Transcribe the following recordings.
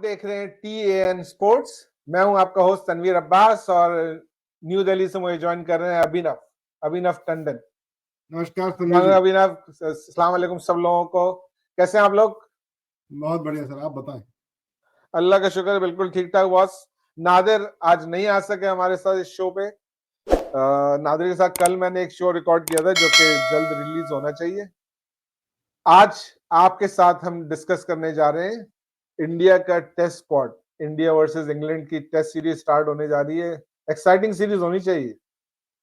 देख रहे हैं TAN स्पोर्ट्स। मैं हूं आपका होस्ट तनवीर अब्बास और न्यू दिल्ली से मुझे ज्वाइन कर रहे हैं अभिनव टंडन। नमस्कार तनवीर जी। अभिनव, अस्सलाम वालेकुम सब लोगों को। कैसे हैं आप लोग? बहुत बढ़िया सर, आप बताएं। अल्लाह का शुक्र, बिल्कुल ठीक ठाक बॉस। नादिर आज नहीं आ सके हमारे साथ इस शो पे। नादिर के साथ कल मैंने एक शो रिकॉर्ड किया था जो कि जल्द रिलीज होना चाहिए। आज आपके साथ हम डिस्कस करने जा रहे हैं इंडिया का test squad. India versus England की टेस्ट सीरीज स्टार्ट होने जा रही है। एक्साइटिंग सीरीज होनी चाहिए।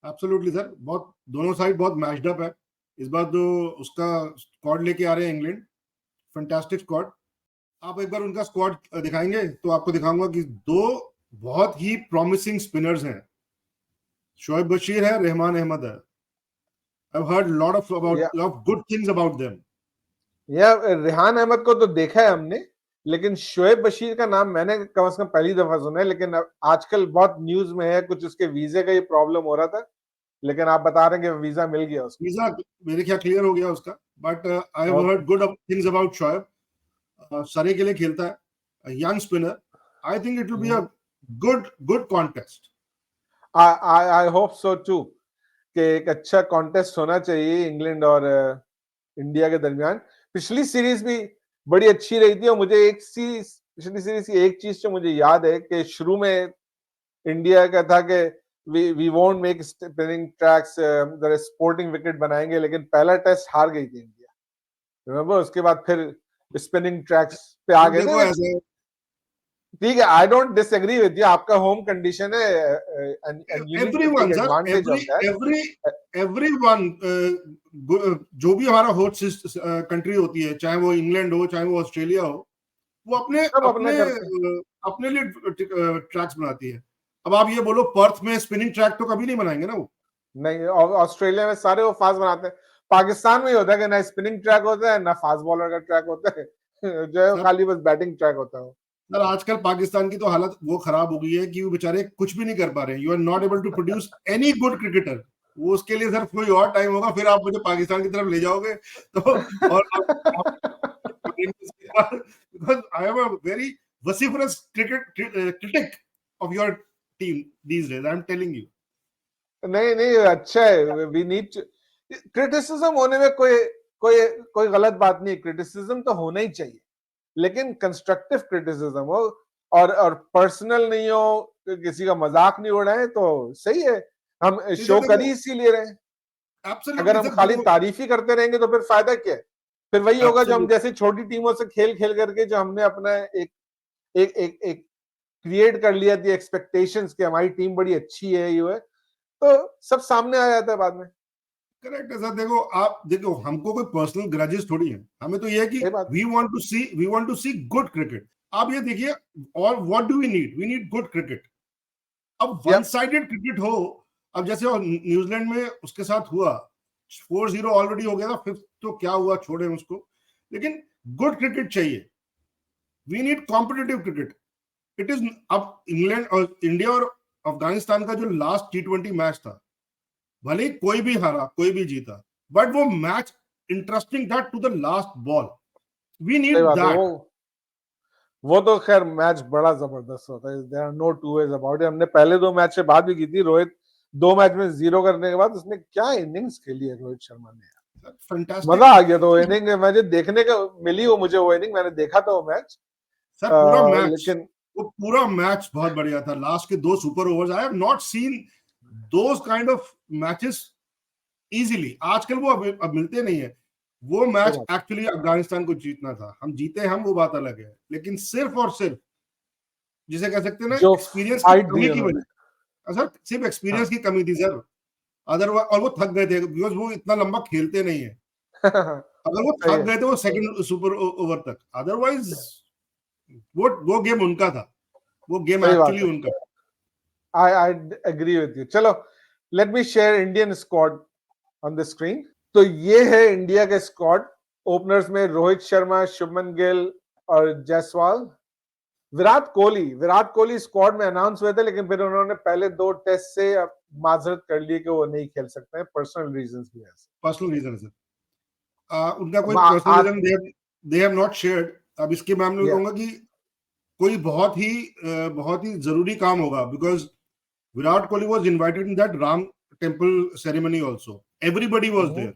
एब्सोल्युटली सर, बहुत दोनों साइड बहुत मैच्ड अप है। इस बार जो उसका स्क्वाड लेके आ रहे हैं इंग्लैंड, फैंटास्टिक स्क्वाड। आप एक बार उनका स्क्वाड दिखाएंगे तो आपको दिखाऊंगा कि दो बहुत ही प्रॉमिसिंग स्पिनर्स हैं। शोएब बशीर है, रहमान अहमद है। I've heard lot of good things about them. Rehan Ahmad को तो देखा है हमने, लेकिन शोएब बशीर का नाम मैंने कम से कम पहली दफा सुना है। लेकिन आजकल बहुत न्यूज में है, कुछ उसके वीजे का ही प्रॉब्लम हो रहा था, लेकिन आप बता रहे हैं कि वीजा मिल गया उसको। वीजा मेरे ख्याल क्लियर हो गया उसका, but I have heard good things about Shoaib. Surrey के लिए खेलता है, young spinner. I think it will be a good contest. I hope so too कि एक अच्छा कॉन्टेस्ट होना चाहिए इंग्लैंड और इंडिया के दरमियान। पिछली सीरीज भी बड़ी अच्छी रही थी और मुझे पिछली सीरीज की एक चीज जो मुझे याद है कि शुरू में इंडिया का था कि we won't make spinning tracks, sporting wicket बनाएंगे, लेकिन पहला टेस्ट हार गई थी इंडिया, रिमेंबर? उसके बाद फिर स्पिनिंग ट्रैक्स पे आ गए थे। ठीक है, I don't disagree with you, आपका होम कंडीशन है and you need to take advantage of that. Everyone, जो भी हमारा होस्ट कंट्री होती है, चाहे वो इंग्लैंड हो चाहे वो ऑस्ट्रेलिया हो, वो अपने अपने अपने लिए ट्रैक्स बनाती है। अब आप ये बोलो पर्थ में स्पिनिंग ट्रैक तो कभी नहीं बनाएंगे ना वो। नहीं, ऑस्ट्रेलिया में सारे वो फास्ट बनाते हैं। पाकिस्तान में ही होता है कि ना स्पिनिंग ट्रैक होता है ना फास्ट बॉलर का ट्रैक होता है जो है खाली बस बैटिंग ट्रैक होता है। सर आजकल पाकिस्तान की तो हालत वो खराब हो गई है कि वो बेचारे कुछ भी नहीं कर पा रहे हैं। You are not able to produce any good cricketer. वो उसके लिए सर कोई और टाइम होगा, फिर आप मुझे पाकिस्तान की तरफ ले जाओगे तो और because I am a very vociferous critic of your team these days. I'm telling you. नहीं, अच्छा है। वी नीड क्रिटिसिज्म होने में कोई कोई कोई गलत बात नहीं। क्रिटिसिज्म तो होना ही चाहिए, लेकिन कंस्ट्रक्टिव क्रिटिसिज्म हो और पर्सनल नहीं हो, किसी का मजाक नहीं उड़ाए तो सही है। हम शो कर ही इसीलिए रहे हैं। अगर हम खाली तारीफ ही करते रहेंगे तो फिर फायदा क्या है? फिर वही होगा जो हम जैसे छोटी टीमों से खेल खेल करके जो हमने अपना एक एक एक एक क्रिएट कर लिया थी एक्सपेक्टेशंस कि हमारी टीम बड़ी अच्छी है, ये है, तो सब सामने आ जाता है बाद में। करेक्ट है सर। देखो आप देखो, हमको कोई पर्सनल ग्रजेस थोड़ी है। हमें तो ये है कि we want to see good cricket. आप ये देखिए, और what do we need good cricket. अब वन साइडेड क्रिकेट हो, अब जैसे न्यूजीलैंड में उसके साथ हुआ, 4-0 ऑलरेडी हो गया था, फिफ्थ तो क्या हुआ छोड़े उसको, लेकिन गुड क्रिकेट चाहिए। We need competitive cricket. It is अब इंग्लैंड और इंडिया और अफगानिस्तान का जो लास्ट T20 मैच था, भले कोई भी हारा कोई भी जीता, बट वो मैच इंटरेस्टिंग था to the last ball. We need that. वो तो खैर मैच बड़ा जबरदस्त होता है, there are no two ways about it. हमने पहले 2 मैच से बात भी की थी। रोहित 2 मैच में 0 करने के बाद उसने क्या इनिंग्स खेली है रोहित शर्मा ने, मजा आ गया। तो इनिंग मुझे देखने का मिली, वो मुझे वो इनिंग मैंने देखा था वो मैच। सर पूरा मैच, लेकिन वो पूरा मैच बहुत बढ़िया था। लास्ट के 2 super overs, I have not seen those kind of matches easily. आजकल वो अब मिलते नहीं है। वो मैच एक्चुअली अफगानिस्तान को जीतना था, हम जीते हम, वो बात अलग है, लेकिन सिर्फ और सिर्फ जिसे कह सकते हैं ना, एक्सपीरियंस की कमी की वजह। सर सिर्फ एक्सपीरियंस की कमी थी सर, अदरवाइज। और वो थक गए थे बिकॉज वो इतना लंबा खेलते नहीं है। अगर वो थक गए थे वो सेकंड सुपर ओवर तक, अदरवाइज वो गेम उनका था। वो गेम एक्चुअली उनका। I agree with you. चलो let me share Indian squad on the screen. तो ये है इंडिया के स्क्वाड। ओपनर्स में रोहित शर्मा, शुभमन गिल और जायसवाल। विराट कोहली स्क्वाड में अनाउंस हुए थे, लेकिन फिर उन्होंने पहले 2 टेस्ट से माजरत कर ली कि वो नहीं खेल सकते हैं, पर्सनल रीजंस भी है। पर्सनल रीजन सर, उनका कोई personal reason they have not shared. अब इसके मामले में कहूंगा कि कोई बहुत ही जरूरी काम होगा, because Virat Kohli was invited in that Ram temple ceremony also, everybody was there,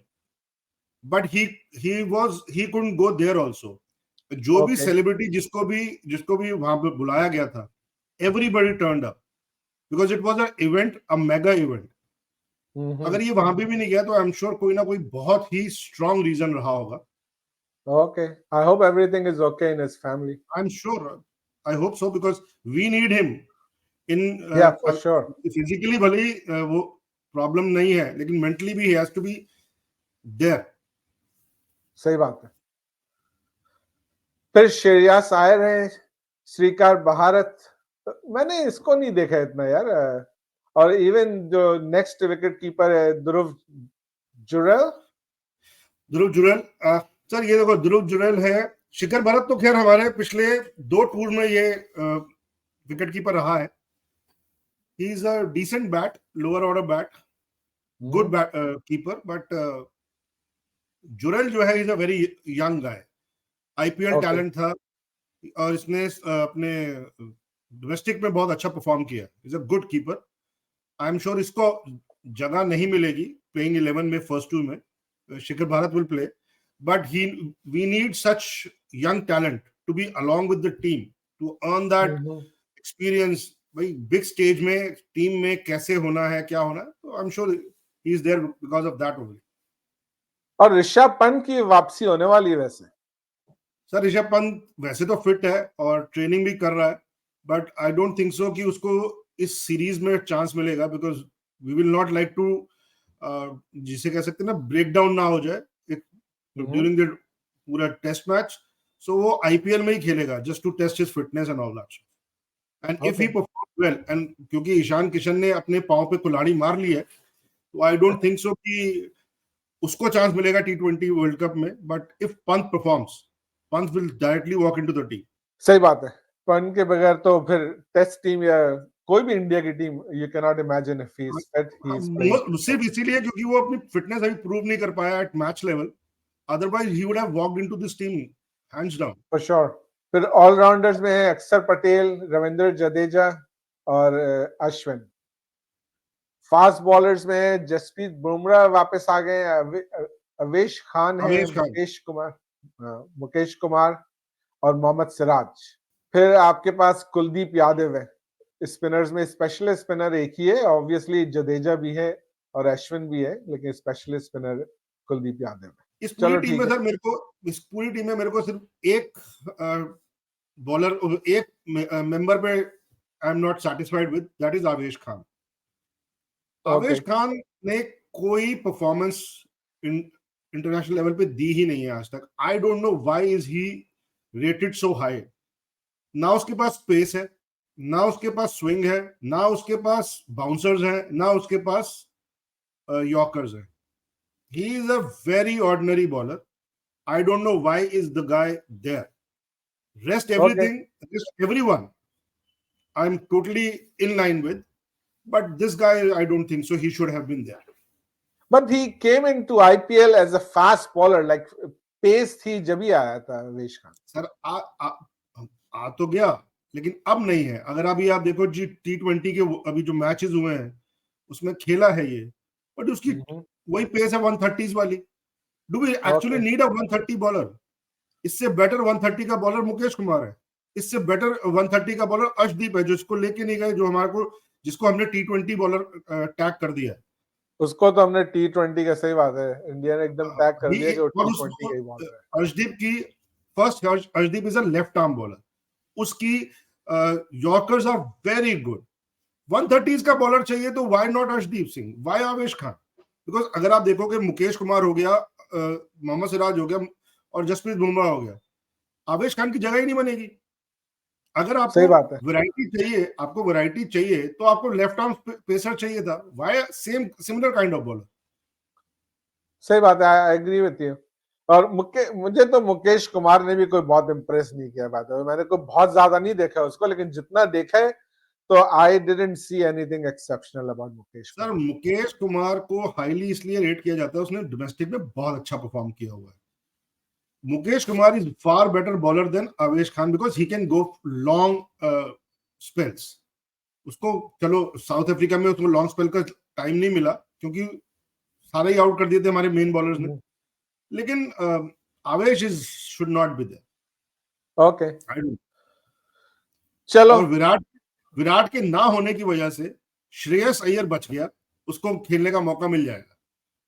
but he couldn't go there also. जो भी ओके सेलिब्रिटी जिसको भी वहां पे बुलाया गया था, everybody turned up, because it was a event, a mega event. अगर ये वहां पे भी नहीं गया तो आई एम श्योर कोई ना कोई बहुत ही स्ट्रांग रीजन रहा होगा। Okay I hope everything is okay in his family. I am sure, I hope so, because we need him in या फॉर श्योर। फिजिकली भले ही वो प्रॉब्लम नहीं है, लेकिन मेंटली भी he has to be there. सही बात है। फिर श्रेयस आयर है, श्रीकार भारत, मैंने इसको नहीं देखा इतना यार। और इवन जो नेक्स्ट विकेट कीपर है ध्रुव जुरैल, सर ये देखो, ध्रुव जुरैल है। शिखर भरत तो खैर हमारे पिछले 2 टूर में ये विकेट कीपर रहा है। He is a decent bat, lower order bat, good keeper, but Jurel जो है is a very young guy, IPL talent था, और इसने अपने डोमेस्टिक में बहुत अच्छा परफॉर्म किया। Is a good keeper. I am sure इसको जगह नहीं मिलेगी प्लेइंग 11 में, फर्स्ट 2 में। Srikar Bharat will play, but we need such young talent to be along with the team to earn that experience. भाई बिग स्टेज में टीम में कैसे होना है, क्या होना है, तो I am sure he is there because of that only. और ऋषभ पंत की वापसी होने वाली है वैसे। सर ऋषभ पंत वैसे तो फिट है और ट्रेनिंग भी कर रहा है, but I don't think so कि उसको इस सीरीज में चांस मिलेगा, because we will not like to, जिसे कह सकते हैं ना, ब्रेक डाउन ना हो जाए ड्यूरिंग द पूरा टेस्ट मैच। सो वो आईपीएल में ही खेलेगा, just to test his fitness and all that. And if he perform well, and क्योंकि ईशान किशन ने अपने पांव पे कुल्हाड़ी मार ली है, तो आई डोंट थिंक सो कि उसको चांस मिलेगा T20 वर्ल्ड कप में। But if Pant performs, Pant will directly walk into the team. सही बात है, पंत के बगैर तो फिर टेस्ट टीम या कोई भी इंडिया की team, you can not imagine if he is fit, he is playing. सिर्फ इसीलिए क्योंकि वो अपनी फिटनेस अभी प्रूव नहीं कर पाया at match level, otherwise he would have walked into this team hands down. For sure. फिर ऑलराउंडर्स में है अक्षर पटेल, रविंद्र जडेजा और अश्विन। फास्ट बॉलर्स में जसप्रीत बुमराह वापस आ गए, अवेश खान है, मुकेश कुमार और मोहम्मद सिराज। फिर आपके पास कुलदीप यादव है। स्पिनर्स में स्पेशलिस्ट स्पिनर एक ही है, ऑब्वियसली जडेजा भी है और अश्विन भी है, लेकिन स्पेशलिस्ट स्पिनर कुलदीप यादव है। इस पूरी टीम में सर मेरे को सिर्फ एक बॉलर, एक मेंबर पे I am not satisfied with, that is आवेश खान। आवेश खान ने कोई परफॉर्मेंस इंटरनेशनल लेवल पे दी ही नहीं है आज तक। आई don't know why is he rated so high. ना उसके पास स्पेस है, ना उसके पास स्विंग है, ना उसके पास बाउंसर्स हैं, ना उसके पास यॉर्कर्स हैं। He is a very ordinary bowler. I don't know why is the guy there. Rest everything, rest everyone, I'm totally in line with, but this guy, I don't think so. He should have been there. But he came into IPL as a fast bowler, like pace थी जब ही आया था Avesh Khan. Sir आ तो गया, लेकिन अब नहीं है। अगर अभी आप देखो जी, T20 के अभी जो मैचेस हुए हैं उसमें खेला है ये, बट उसकी वही पेस है 130s वाली। Do we actually need a 130 bowler? इससे बेटर 130 का बॉलर मुकेश कुमार है, इससे बेटर 130 का बॉलर अर्शदीप है, जो इसको लेके नहीं गए, जो हमारे को, जिसको हमने T20 बॉलर टैग कर दिया। उसको तो हमने T20 का, सही बात है, इंडिया ने एकदम टैग कर दिया कि वो T20 का ही बॉलर है। अर्शदीप की Arshdeep is a left arm bowler. उसकी yorkers are very good. 130s का बॉलर चाहिए तो why not Arshdeep Singh, why Avesh Khan? Because अगर आप देखोगे, मुकेश कुमार हो गया, मोहम्मद सिराज हो गया और जसप्रीत बुमराह हो गया, आवेश खान की जगह ही नहीं बनेगी। अगर आपको वैरायटी चाहिए तो आपको लेफ्ट आर्म पेसर चाहिए था। Why similar kind of bowler? सही बात है, आई एग्री विद यू। और मुझे तो मुकेश कुमार ने भी कोई बहुत इंप्रेस नहीं किया। बात है, मैंने कोई बहुत ज्यादा नहीं देखा उसको, लेकिन जितना देखा है तो I didn't see anything exceptional about Mukesh sir Mukesh Kumar को हाईली इसलिए रेट किया जाता है, उसने डोमेस्टिक में बहुत अच्छा परफॉर्म किया हुआ है। Mukesh Kumar is far better bowler than Avesh Khan because he can go long spells. उसको चलो साउथ अफ्रीका में उसको लॉन्ग स्पेल का टाइम नहीं मिला क्योंकि सारे ही आउट कर दिए थे हमारे मेन बॉलर्स ने, लेकिन Avesh is should not be there. Okay चलो। और विराट के ना होने की वजह से श्रेयस अय्यर बच गया, उसको खेलने का मौका मिल जाएगा,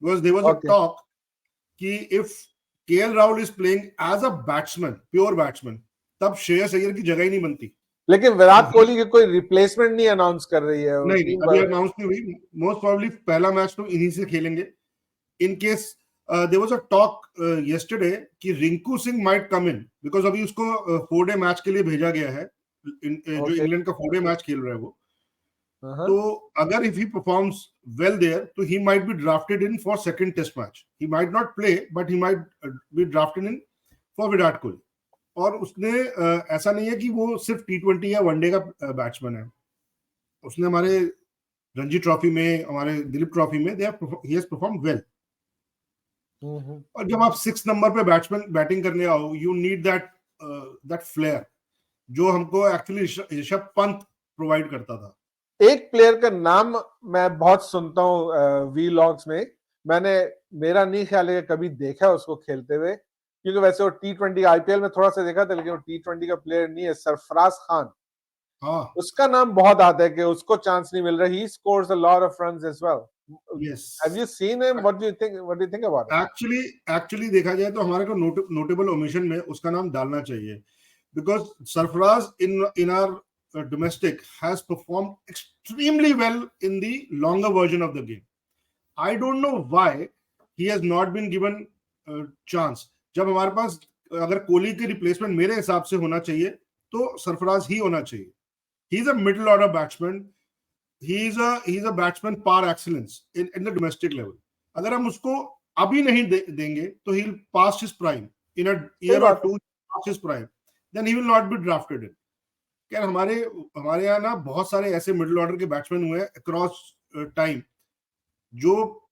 because there was a talk कि if KL Rahul is playing as a batsman, pure batsman, तब श्रेयस अय्यर की जगह ही नहीं बनती। लेकिन विराट कोहली की कोई रिप्लेसमेंट नहीं अनाउंस कर रही है, नहीं अभी अनाउंस नहीं हुई। मोस्ट प्रोबेबली पहला मैच तो इन्हीं से खेलेंगे। In case there was a talk yesterday कि Rinku Singh might come in, because अभी उसको 4 डे मैच के लिए भेजा गया है, जो इंग्लैंड का 4 डे मैच खेल रहा है वो। तो अगर if he performs well there तो he might be drafted in for second test match. He might not play but he might be drafted in for Virat Kohli. और उसने ऐसा नहीं है कि वो सिर्फ T20 या वनडे का बैट्समैन है, उसने हमारे रणजी ट्रॉफी में, हमारे दिलीप ट्रॉफी में ही हैज परफॉर्म्ड वेल। और जब आप 6 नंबर पे बैट्समैन बैटिंग करने आओ, यू नीड दैट फ्लेयर जो हमको एक्चुअली ऋषभ पंत प्रोवाइड करता था। एक प्लेयर का नाम मैं बहुत सुनता हूँ वीलॉग्स में, मेरा नहीं ख्याल है कभी देखा उसको खेलते हुए, क्योंकि वैसे वो T20 IPL में थोड़ा सा देखा था, लेकिन वो T20 का प्लेयर नहीं है। सरफराज खान, हाँ, उसका नाम बहुत आता है कि उसको चांस नहीं मिल रहा। He scores a lot of runs as well. Yes, have you seen him? What do you think about it? Actually देखा जाए तो हमारे को नोटेबल ओमिशन में उसका नाम डालना चाहिए, because Sarfaraz in our domestic has performed extremely well in the longer version of the game. I don't know why he has not been given chance. जब हमारे पास अगर कोहली के रिप्लेसमेंट मेरे हिसाब से होना चाहिए तो सरफराज ही होना चाहिए। ही is a middle order batsman, he is a batsman par excellence in the domestic level. अगर हम उसको अभी नहीं देंगे तो he'll pass his prime in a year or two, pass his prime, then he will not be drafted in. क्या हमारे यहाँ ना बहुत सारे ऐसे मिडिल ऑर्डर के बैट्समैन हुए अक्रॉस टाइम, जो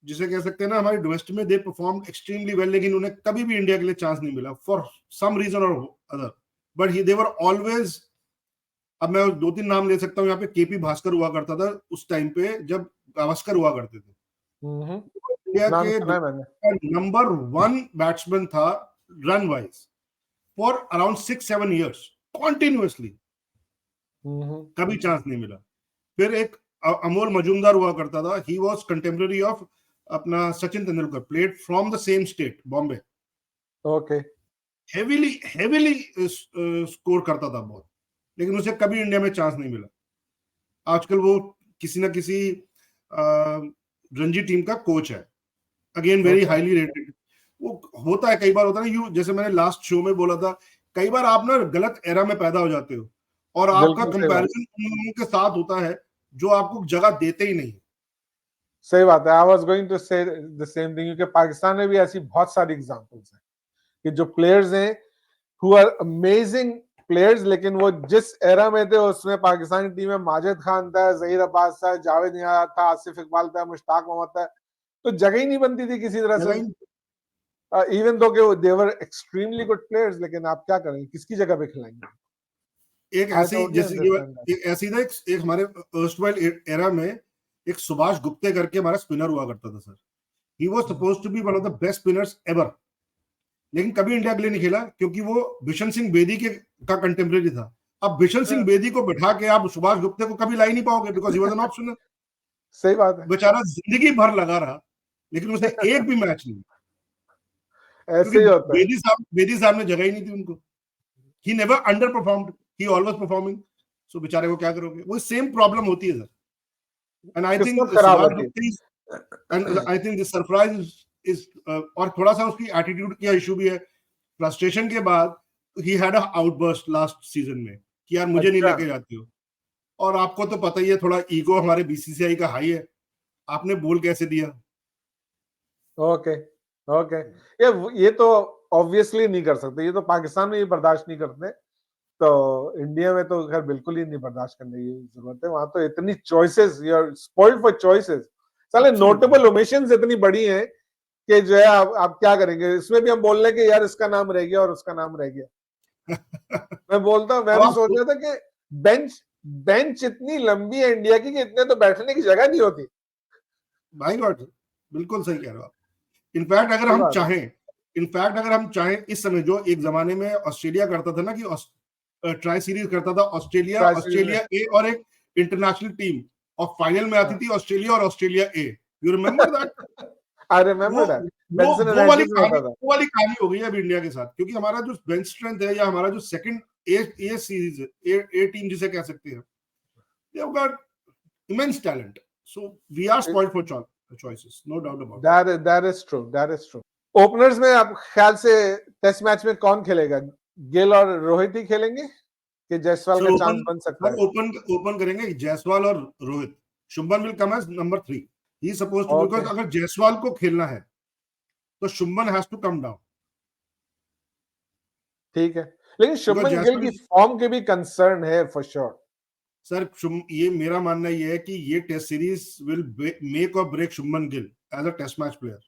जिसे कह सकते हैं ना हमारी डोमेस्टिक में दे परफॉर्म एक्सट्रीमली वेल, लेकिन उन्हें कभी भी इंडिया के लिए चांस नहीं मिला फॉर सम रीजन और other, but they were always. अब मैं 2-3 नाम ले सकता हूँ यहाँ पे। केपी भास्कर हुआ करता था उस टाइम पे जब गावस्कर हुआ करते थे। इंडिया के नंबर 1 बैट्समैन था run wise for around 6-7 years continuously, कभी चांस नहीं मिला। फिर एक अमोल मजूमदार हुआ करता था, ही वॉज कंटेम्पररी ऑफ अपना Sachin Tendulkar, played from the same state Bombay. Okay, heavily score करता था बहुत, लेकिन उसे कभी इंडिया में चांस नहीं मिला। आजकल वो किसी ना किसी रणजी टीम का कोच है, अगेन वेरी हाईली रेटेड। वो होता है, कई बार होता है ना, जैसे मैंने लास्ट शो में बोला था, कई बार आप ना गलत एरा में पैदा हो जाते हो और आपका कंपैरिजन उन लोगों के साथ होता है जो आपको जगह देते ही नहीं। सही बात है। आई वाज गोइंग टू से द सेम थिंग, क्योंकि पाकिस्तान में भी ऐसी बहुत सारी एग्जांपल्स हैं कि जो प्लेयर्स हैं हु आर अमेजिंग प्लेयर्स, लेकिन वो जिस एरा में थे उसमें पाकिस्तान की टीम में माजिद खान था, जहीर अब्बास था, जावेद नियाज था, आसिफ इकबाल था, मुश्ताक मोहम्मद था, तो जगह ही नहीं बनती थी किसी तरह से। इवन दो कि दे वर एक्सट्रीमली गुड प्लेयर्स, लेकिन आप क्या करेंगे, किसकी जगह पे खिलाएंगे? एक ऐसी जैसे ऐसी ना एक हमारे अर्स्टवाइल एरा में एक सुभाष गुप्ते करके हमारा स्पिनर हुआ करता था sir. He was supposed to be one of the best spinners ever, लेकिन कभी इंडिया के लिए नहीं खेला क्योंकि वो बिशन सिंह बेदी का कंटेम्परेरी था। अब बिशन सिंह बेदी को बैठा के आप सुभाष गुप्ते को कभी ला ही नहीं पाओगे, बिकॉज ही वाज एन ऑप्शनर। सही बात है, बेचारा जिंदगी भर लगा रहा, लेकिन उसे एक भी मैच नहीं। ऐसे ही होता है। बेदी साहब ने जगह ही नहीं थी उनको। He never underperformed, he always performing. So बेचारे को क्या करोगे, वो सेम प्रॉब्लम होती है sir. And I think this surprise is, और थोड़ा सा उसकी एटीट्यूड का इशू भी है। फ्रस्ट्रेशन के बाद he had a outburst last season में कि यार मुझे नहीं लेके जाते हो। और आपको तो पता ही है, थोड़ा ईगो हमारे बीसीसीआई का हाई है, आपने बोल कैसे दिया। ओके ओके, ये तो ऑब्वियसली नहीं कर सकते, ये तो पाकिस्तान में ये बर्दाश्त नहीं करते, तो इंडिया में तो खैर बिल्कुल ही नहीं बर्दाश्त करने की जरूरत है। वहां तो इतनी choices, you are spoiled for choices. साले नोटेबल ओमिशंस इतनी बड़ी हैं कि जो है आप क्या करेंगे, इसमें भी हम बोल रहे कि यार इसका नाम रह गया और उसका नाम रह गया। मैं बोलता हूँ, मैं भी सोच रहा था कि बेंच इतनी लंबी है इंडिया की कि इतने तो बैठने की जगह नहीं होती। भाई गॉड, बिल्कुल सही कह रहे हो आप। इनफैक्ट अगर हम चाहें इस समय, जो एक जमाने में ऑस्ट्रेलिया करता था ना कि ट्राई सीरीज करता था, ऑस्ट्रेलिया ए और एक इंटरनेशनल टीम, और फाइनल में आती थी ऑस्ट्रेलिया और Australia A. You remember that? I remember that. Benson and Anderson में होता था। वो वाली कहानी हो गई है अभी इंडिया के साथ, क्योंकि हमारा जो बेंच स्ट्रेंथ है, या हमारा जो सेकंड ए सीरीज है, ए टीम जिसे कह सकते हैं, they have got immense talent, so we are spoiled for choices, no doubt about that is true। Openers में आप ख्याल से टेस्ट मैच में कौन खेलेगा? गिल और रोहित ही खेलेंगे कि जायसवाल का चांस बन सकता है? ओपन करेंगे जायसवाल और Rohit. Shubman will come as number 3, he supposed to, because अगर जायसवाल को खेलना है तो Shubman has to come down. ठीक है, लेकिन शुभमन गिल की फॉर्म के भी कंसर्न है फॉर श्योर। सर, ये मेरा मानना ये है कि ये टेस्ट सीरीज विल मेक और break Shubman Gill as a test match player.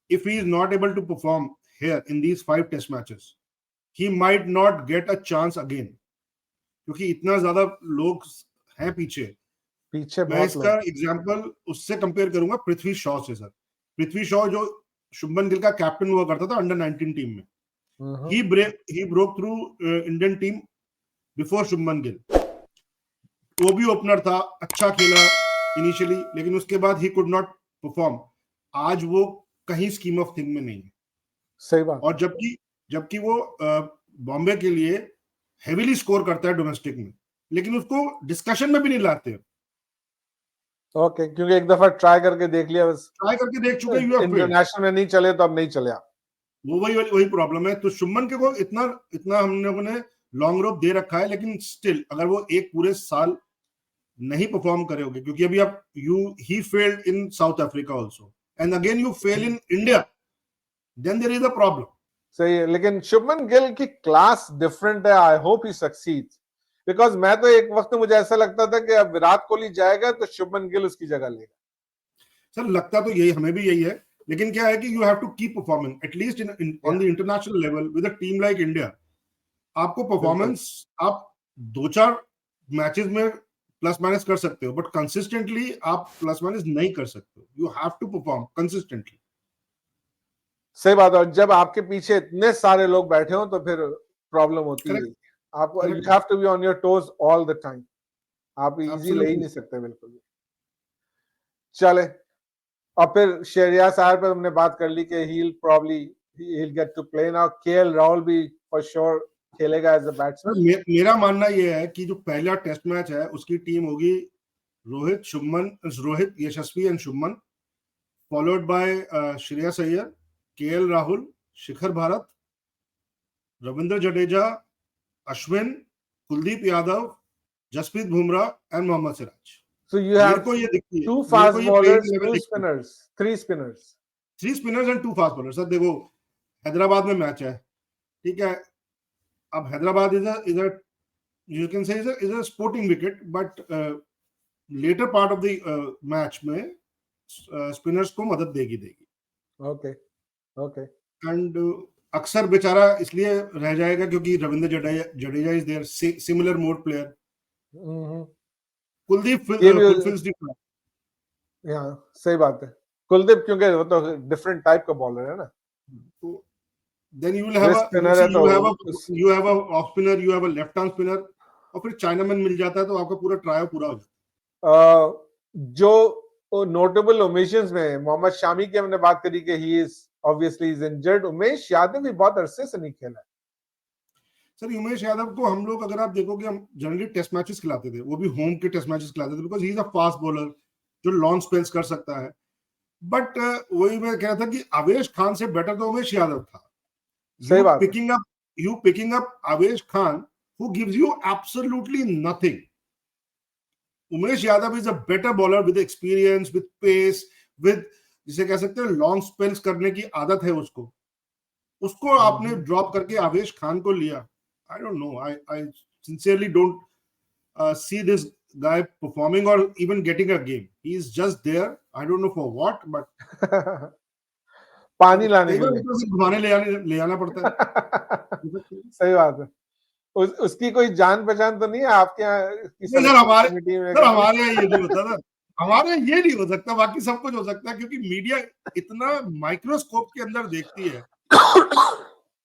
If he is not able to perform here in these 5 test matches, he might not get a chance again, क्योंकि इतना ज्यादा लोग हैं पीछे। मैं इसका एग्जांपल उससे कंपेयर करूंगा पृथ्वी शॉ से। सर, पृथ्वी शॉ जो शुभमन गिल का कैप्टन हुआ करता था अंडर 19 टीम में, he broke through Indian team before Shubman Gill. वो भी ओपनर था, अच्छा खेला इनिशियली, लेकिन उसके बाद ही कुड नॉट परफॉर्म। आज वो कहीं स्कीम ऑफ थिंग में नहीं है। सही बात। और जबकि वो बॉम्बे के लिए हेवीली स्कोर करता है डोमेस्टिक में, लेकिन उसको डिस्कशन में भी नहीं लाते। ओके, क्योंकि एक दफा ट्राई करके देख लिया, बस ट्राई करके देख चुके, इंटरनेशनल में नहीं चले तो अब नहीं चले। वो वही प्रॉब्लम है। तो शुभमन के को इतना हम लोगों ने लॉन्ग रोप दे रखा है, लेकिन स्टिल अगर वो एक पूरे साल नहीं परफॉर्म करोगे, क्योंकि अभी आप he failed in South Africa also, and again you fail in India, then there is a problem. सही है, लेकिन शुभमन गिल की क्लास डिफरेंट है। I hope he succeeds, because मैं तो एक वक्त मुझे ऐसा लगता था कि अब विराट कोहली जाएगा तो शुभमन गिल उसकी जगह लेगा। सर, लगता तो यही, हमें भी यही है, लेकिन क्या है कि you have to keep performing at least on the international level with a team like India. आपको परफॉर्मेंस आप 2-4 मैचेस में प्लस माइनस कर सकते हो, बट कंसिस्टेंटली आप प्लस माइनस नहीं कर सकते हो। You have to perform consistently. सही बात है, और जब आपके पीछे इतने सारे लोग बैठे हो तो फिर प्रॉब्लम होती है। आप you have to be on your toes all the time. आप इजी ले ही नहीं सकते बिल्कुल भी। चले, और फिर शहरियार साहब पर हमने बात कर ली कि he'll get to play now। KL Rahul भी फॉर श्योर खेलेगा एज अ बैट्समैन। मेरा मानना यह है कि जो पहला टेस्ट मैच है उसकी टीम होगी Rohit, Yashasvi and Shubman, followed by Shreyas Iyer, KL Rahul, Srikar Bharat, Ravindra Jadeja, Ashwin, Kuldeep Yadav, Jasprit Bumrah and Mohammed Siraj. So you have 2 fast bowlers, 2 spinners, 3 spinners, 3 spinners and 2 fast bowlers। Sir देखो, हैदराबाद में मैच है, ठीक है। अब Hyderabad is a you can say is a sporting wicket, but later part of the match में spinners को मदद देगी। ओके। एंड अक्सर बेचारा इसलिए रह जाएगा क्योंकि Ravindra Jadeja is there, similar mode player. Kuldeep fulfils the plan. या सही बात है, कुलदीप क्योंकि वो तो डिफरेंट टाइप का बॉलर है ना। Then you will have you have a off spinner, you have a left arm spinner, और फिर चाइनामैन मिल जाता है तो आपका पूरा ट्रायल पूरा हो जाता है। जो नोटेबल ओमिशंस में मोहम्मद शामी की हमने बात करी कि he is obviously is injured. Umesh Yadav भी बहुत अरसे से नहीं खेला है। सर, उमेश यादव को हम लोग, अगर आप देखोगे, हम जनरली टेस्ट मैचेस खिलाते थे, वो भी होम के टेस्ट मैचेस खिलाते थे, because he is a fast bowler जो लॉन्ग स्पेल्स कर सकता है। बट वही मैं कह रहा था कि आवेश खान से बेटर तो उमेश यादव था। सही बात। You picking up Avesh Khan, who gives you absolutely nothing. Umesh Yadav is a better bowler with experience, with pace, with, जिसे कह सकते हैं लॉन्ग स्पेल्स करने की आदत है उसको आपने ड्रॉप करके आवेश खान को लिया। I don't know. I sincerely don't see this guy performing or even getting a game. He is just there. I don't know for what, but पानी लाने के लिए घुमाने ले आना पड़ता है। सही बात है। उसकी कोई जान पहचान तो नहीं है आपके यहाँ की सर हमारे यहाँ ये नहीं होता था, हमारे यहाँ ये नहीं हो सकता, बाकी सब कुछ हो सकता है क्योंकि मीडिया इतना माइक्रोस्कोप के अंदर देखती है।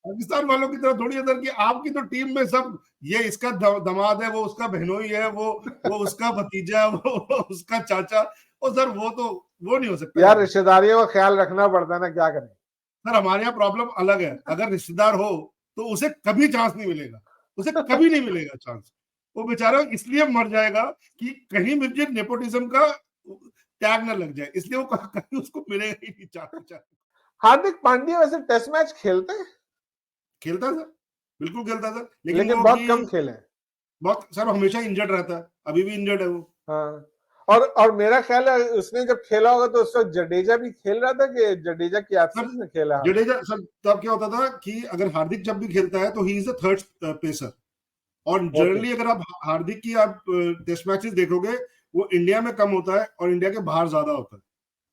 पाकिस्तान वालों की तरह थोड़ी अंदर की आपकी तो टीम में सब ये इसका दामाद है, वो उसका बहनोई है, वो उसका भतीजा, वो उसका चाचा, और सर वो नहीं हो सकता यार। रिश्तेदारियों का ख्याल रखना पड़ता है ना, क्या करें सर। हमारे यहाँ प्रॉब्लम अलग है, अगर रिश्तेदार हो तो उसे कभी चांस नहीं मिलेगा, उसे कभी नहीं मिलेगा चांस। वो बेचारा इसलिए मर जाएगा कि कहीं मुझे नेपोटिज्म का टैग ना लग जाए, इसलिए वो कहीं उसको मिलेगा ही नहीं चांस। हार्दिक पांड्या वैसे टेस्ट मैच खेलते हैं? खेलता सर, बिल्कुल खेलता सर, लेकिन बहुत कम खेले हैं। बहुत सर, हमेशा इंजर्ड रहता है, अभी भी इंजर्ड है वो। हाँ, और मेरा ख्याल है उसने जब खेला होगा तो उस वक्त जडेजा भी खेल रहा था कि जडेजा की एब्सेंस में खेला? जडेजा सर, तब क्या होता था कि अगर हार्दिक जब भी खेलता है तो he is the third pacer, और जनरली अगर आप हार्दिक की आप टेस्ट मैचेस देखोगे वो इंडिया में कम होता है और इंडिया के बाहर ज्यादा होता है।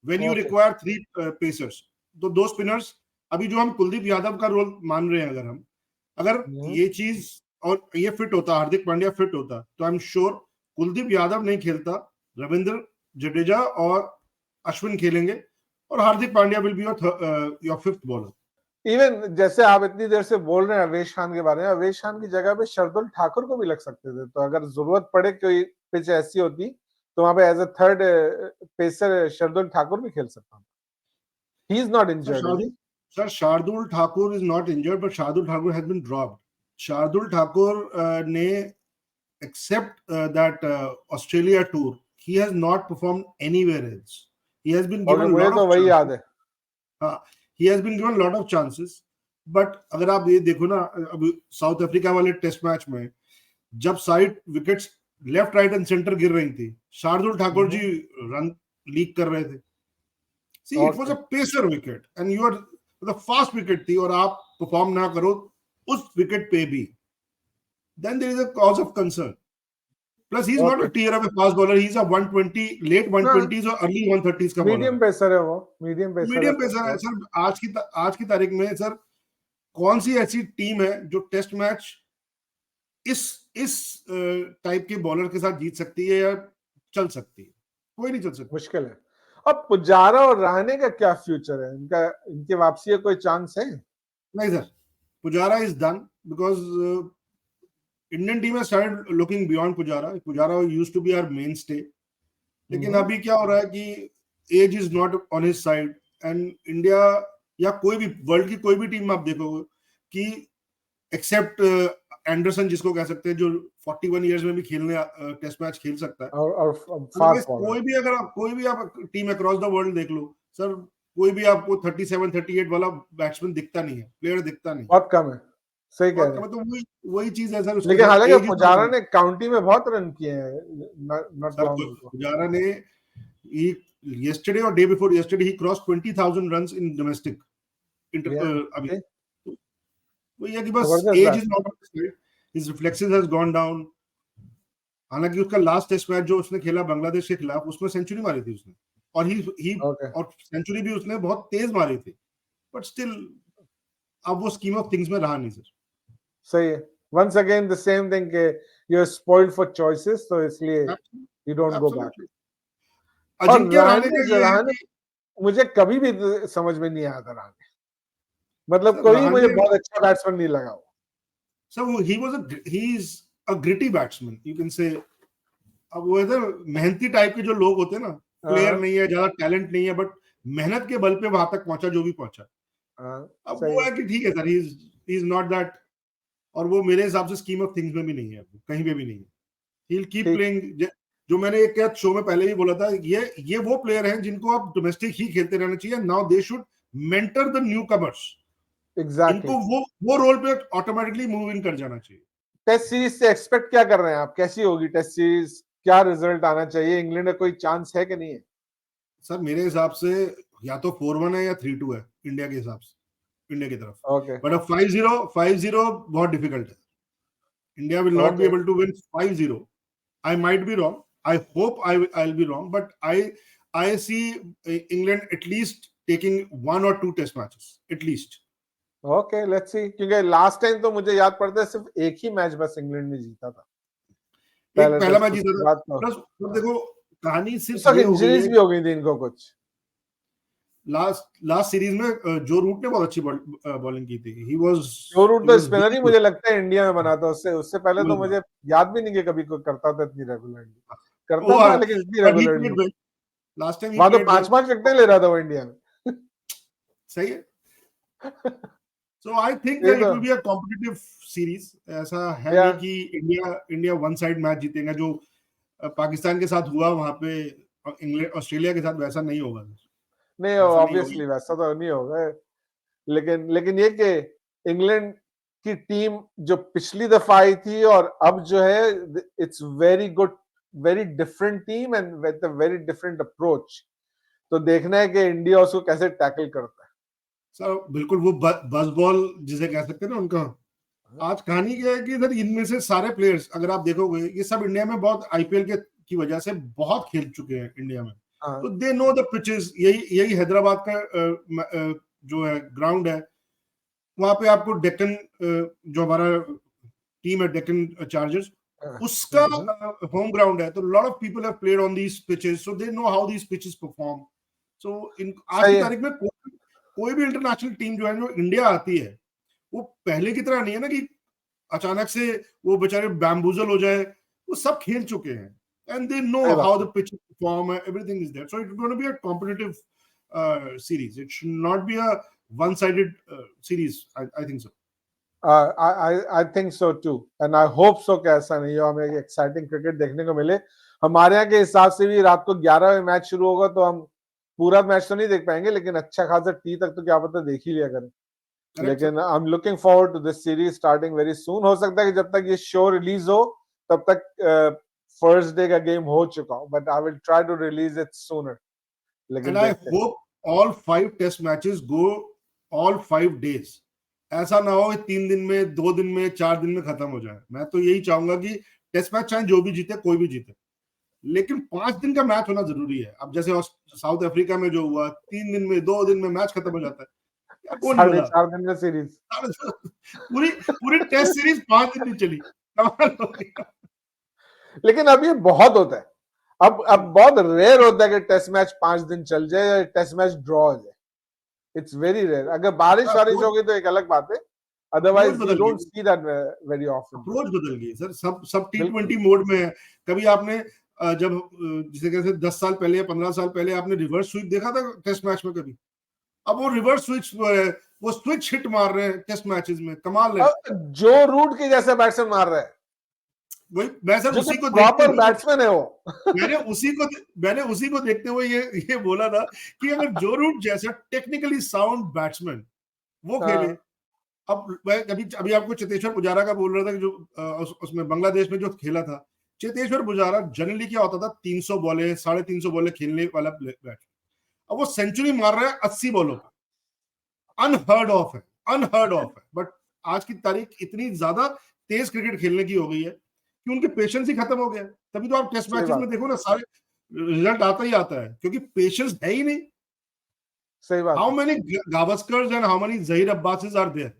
व्हेन यू रिक्वायर 3 पेसर्स, तो 2 स्पिनर्स, अभी जो हम कुलदीप यादव का रोल मान रहे हैं, अगर ये चीज और ये फिट होता, हार्दिक पांड्या फिट होता, तो I am sure Kuldeep Yadav नहीं खेलता, रविंद्र जडेजा और अश्विन खेलेंगे और Hardik Pandya will be your fifth bowler. Even जैसे आप इतनी देर से बोल रहे हैं अवेश खान के बारे में, अवेश खान की जगह पे शार्दुल ठाकुर को भी लग सकते थे, तो अगर जरूरत पड़े कोई पिच ऐसी होती तो वहां पे as a third pacer Shardul Thakur भी खेल सकता। He is not injured. Sir, Shardul Thakur is not injured, but Shardul Thakur has been dropped. Shardul Thakur ne, except that Australia tour, he has not performed anywhere else. He has been given a lot of chances. He has been given a lot of chances. But अगर आप ये देखो ना, अभी south Africa वाले test match में जब side wickets left right and centre गिर रही थी, शार्दुल ठाकुर जी रन लीक कर रहे थे। See, it was a pacer wicket and you are the fast wicket थी और आप परफॉर्म ना करो उस विकेट पे भी, then there is a cause of concern. Plus he is not a tier of a fast bowler, he is a 120 late 120s or early 130s का bowler. Medium pacer है वो, मीडियम पेसर है sir. आज की तारीख में sir कौन सी ऐसी टीम है जो टेस्ट मैच इस टाइप के बॉलर के साथ जीत सकती है या चल सकती है? कोई नहीं चल सकती, मुश्किल है। अब पुजारा और रहाणे का क्या फ्यूचर है? इनकी वापसी का कोई चांस है? नहीं sir, Pujara is done because Indian team has started looking beyond Pujara. Pujara used to be our mainstay, लेकिन अभी क्या हो रहा है कि age is not on his side and India या कोई भी वर्ल्ड की कोई भी टीम में आप देखोगे कि एक्सेप्ट एंडरसन, जिसको कह सकते हैं जो 41 इयर्स में भी खेलने टेस्ट मैच खेल सकता है, और फास्ट कोई भी आप टीम अक्रॉस द वर्ल्ड देख लो सर, कोई भी आपको 37 38 वाला बैट्समैन दिखता नहीं है, प्लेयर दिखता नहीं, बहुत कम है। सही कह रहे हैं, तो वही चीज है सर। लेकिन हालांकि पुजारा ने काउंटी में बहुत रन किए हैं। पुजारा ने yesterday or day before yesterday he crossed 20,000 runs in domestic अभी वो ये कि बस age is not his reflexes has gone down. हालांकि उसका लास्ट टेस्ट मैच जो उसने खेला बांग्लादेश के खिलाफ, उसमें सेंचुरी मारी थी उसने, और और सेंचुरी भी उसने बहुत तेज मारी थी, बट स्टिल अब वो स्कीम ऑफ थिंग्स में रहा नहीं सर। सही है। Once again the same thing के you are spoiled for choices, तो इसलिए you don't go back. Ajinkya Rahane मुझे कभी भी समझ में नहीं आता रहाणे, मतलब कोई मुझे बहुत अच्छा बैट्समैन नहीं लगा वो। So he is a gritty batsman, you can say। अब वो इधर मेहनती टाइप के जो लोग होते हैं ना, प्लेयर नहीं है, ज्यादा टैलेंट नहीं है, बट मेहनत के बल पे वहां तक पहुंचा जो भी पहुंचा। अब वो है कि ठीक है sir, he is not that, और वो मेरे हिसाब से स्कीम ऑफ थिंग्स में भी नहीं है, कहीं पे भी नहीं है। ही विल कीप प्लेइंग, जो मैंने एक शो में पहले भी बोला था, ये वो प्लेयर हैं जिनको आप डोमेस्टिक ही खेलते रहना चाहिए। Now they should mentor the new commerce. Exactly, इनको वो रोल पे ऑटोमेटिकली मूव इन कर जाना चाहिए। टेस्ट सीरीज से एक्सपेक्ट क्या कर रहे हैं आप? कैसी होगी टेस्ट सीरीज? क्या रिजल्ट आना चाहिए? इंग्लैंड में कोई चांस है कि नहीं है? सर मेरे हिसाब से या तो 4-1 है या 3-2 है इंडिया के हिसाब से, इंडिया की तरफ। बट अब 5-0 बहुत डिफिकल्ट है। India will not be able to win 5-0। I might be wrong, I hope I will be wrong, but I see England at least taking 1 or 2 test matches at least. Okay, let's see, क्योंकि last time तो मुझे याद पड़ता है सिर्फ एक ही match बस England ने जीता था, एक पहला मैच जीता था। बाद तो प्लस देखो कहानी उस सिर्फ वक्त ये हो गई इंजरीज है, भी हो गई थी इनको कुछ। लास्ट सीरीज में जो रूट ने बहुत अच्छी बॉलिंग की थी। ही वाज जो रूट तो स्पिनर ही मुझे लगता है इंडिया में बना था, उससे पहले तो मुझे याद भी नहीं कि कभी कोई करता था इतनी रेगुलरली, करता था लेकिन इतनी रेगुलरली। लास्ट टाइम वहां तो 5-5 विकेटें ले रहा था वो इंडिया में। सही है। So I think that it will be a competitive series. ऐसा है नहीं कि इंडिया वन साइड मैच जीतेगा जो पाकिस्तान के साथ हुआ वहां पे इंग्लैंड ऑस्ट्रेलिया के साथ, वैसा नहीं होगा। नहीं, ऑब्वियसली वैसा तो नहीं होगा, लेकिन ये कि इंग्लैंड की टीम जो पिछली दफा आई थी और अब जो है, it's very good, very different team and with a very different approach. तो देखना है कि इंडिया उसको कैसे टैकल करता है। सर बिल्कुल, वो बस बॉल जिसे कह सकते हैं ना उनका। आज कहानी क्या है कि इधर इनमें से सारे प्लेयर्स अगर आप देखोगे, ये सब इंडिया में बहुत आईपीएल की वजह से बहुत खेल चुके हैं इंडिया में। तो दे नो द पिचेस। यही हैदराबाद का जो है ग्राउंड है, वहां पे आपको डेक्कन, जो हमारा टीम है डेक्कन चार्जर्स, उसका होम ग्राउंड है। तो lot of people have played on these pitches, so they know how these pitches perform. So आज की तारीख में कोई भी इंटरनेशनल टीम जो है, जो इंडिया आती है, वो पहले की तरह नहीं है ना कि अचानक से वो बेचारे बैम्बूजल हो जाए। वो सब खेल चुके हैं and they know how the pitch perform, everything is there, so it's going to be a competitive series. It should not be a one-sided series. I think so. I think so too, and I hope so कि ऐसा नहीं हो, हमें exciting cricket देखने को मिले। हमारे यहाँ के हिसाब से भी रात को 11 बजे मैच शुरू होगा, तो हम पूरा मैच तो नहीं देख पाएंगे, लेकिन अच्छा खासा टी तक तो क्या पता देख ही लिया करें। लेकिन I am looking forward to this series starting very soon. हो सकता है कि जब तक ये शो रिलीज हो तब तक फर्स्ट डे का गेम हो चुका हो, but I will try to release it sooner. लेकिन I hope all 5 test matches go all 5 days। ऐसा ना हो 3 दिन में, 2 दिन में, 4 दिन में खत्म हो जाए। मैं तो यही चाहूंगा कि टेस्ट मैच चाहे जो भी जीते, कोई भी जीते, लेकिन 5 दिन का मैच होना जरूरी है। अब जैसे साउथ अफ्रीका में जो हुआ, 3 दिन में, 2 दिन में मैच खत्म हो जाता है। 4.5 दिन में सीरीज, पूरी टेस्ट सीरीज 5 दिन में चली। लेकिन अब ये बहुत होता है। अब बहुत रेयर होता है कि टेस्ट मैच 5 दिन चल जाए या टेस्ट मैच ड्रॉ हो जाए। It's very rare. अगर बारिश हो गई तो एक अलग बात है, otherwise you don't see that very often. Approach बदल गई सर, सब T20 मोड में है। कभी आपने जब जिसे कहते हैं 10 साल पहले या 15 साल पहले आपने रिवर्स स्विच देखा था टेस्ट मैच में कभी? अब वो रिवर्स स्विच, वो स्विच हिट मार रहे हैं टेस्ट मैचेस में, कमाल है। जो रूट के जैसे बैट्समैन मार रहे हैं, वही मैं सर उसी को प्रॉपर बैट्समैन है वो। मैंने उसी को देखते हुए ये बोला था कि अगर जो रूट जैसा टेक्निकली साउंड बैट्समैन वो खेले। अब मैं अभी आपको चेतेश्वर पुजारा का बोल रहा था कि जो उसमें बांग्लादेश में जो खेला था, चेतेश्वर पुजारा जनरली क्या होता था, 300 बॉलें 350 बॉलें खेलने वाला बैट्समैन, अब वो सेंचुरी मार रहा है 80 बॉलों पर। अनहर्ड ऑफ है। बट आज की तारीख इतनी ज्यादा तेज क्रिकेट खेलने की हो गई है कि उनके पेशेंस ही खत्म हो गया। तभी तो आप टेस्ट मैचेस में देखो ना, सारे रिजल्ट आता ही आता है, क्योंकि पेशेंस है ही नहीं। सही बात। How many Gavaskars and how many Zaheer Abbases are there?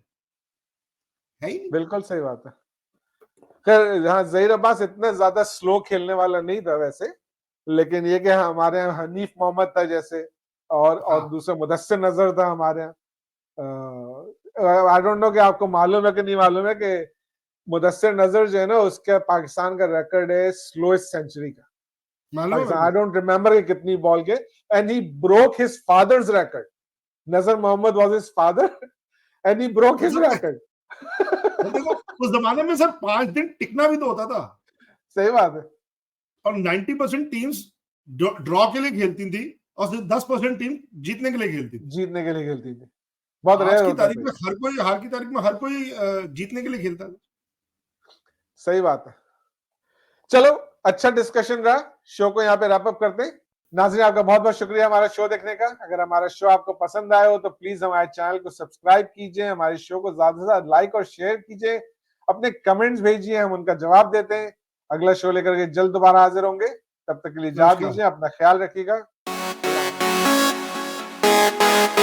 है ही नहीं। बिल्कुल सही बात है। खैर हाँ, जहीर अब्बास इतना ज्यादा स्लो खेलने वाला नहीं था वैसे, लेकिन ये कि हमारे यहाँ हनीफ मोहम्मद था जैसे, और दूसरा मुदस्सिर नजर था हमारे यहाँ। आई डोंट नो कि आपको मालूम है कि नहीं मालूम है कि मुदस्सिर नजर जो है ना, उसका पाकिस्तान का रिकॉर्ड है स्लोएस्ट सेंचुरी का। आई डोंट रिमेम्बर कितनी बॉल के, and he broke his father's record. Nazar Mohammad was his father and he broke his record. देखो उस जमाने में सर 5 दिन टिकना भी तो होता था। सही बात है। और 90% टीम्स ड्रॉ के लिए खेलती थी और सिर्फ 10% टीम जीतने के लिए खेलती थी। बहुत आज की तारीख में हर कोई जीतने के लिए खेलता है। सही बात है। चलो, अच्छा डिस्कशन रहा। शो को यहाँ पे रैप अप करते हैं। नाज़रीन, आपका बहुत बहुत शुक्रिया हमारा शो देखने का। अगर हमारा शो आपको पसंद आया हो तो प्लीज हमारे चैनल को सब्सक्राइब कीजिए, हमारे शो को ज्यादा से ज्यादा लाइक और शेयर कीजिए, अपने कमेंट्स भेजिए, हम उनका जवाब देते हैं। अगला शो लेकर के जल्द दोबारा हाजिर होंगे। तब तक के लिए इजाजत दीजिए, अपना ख्याल रखिएगा। है।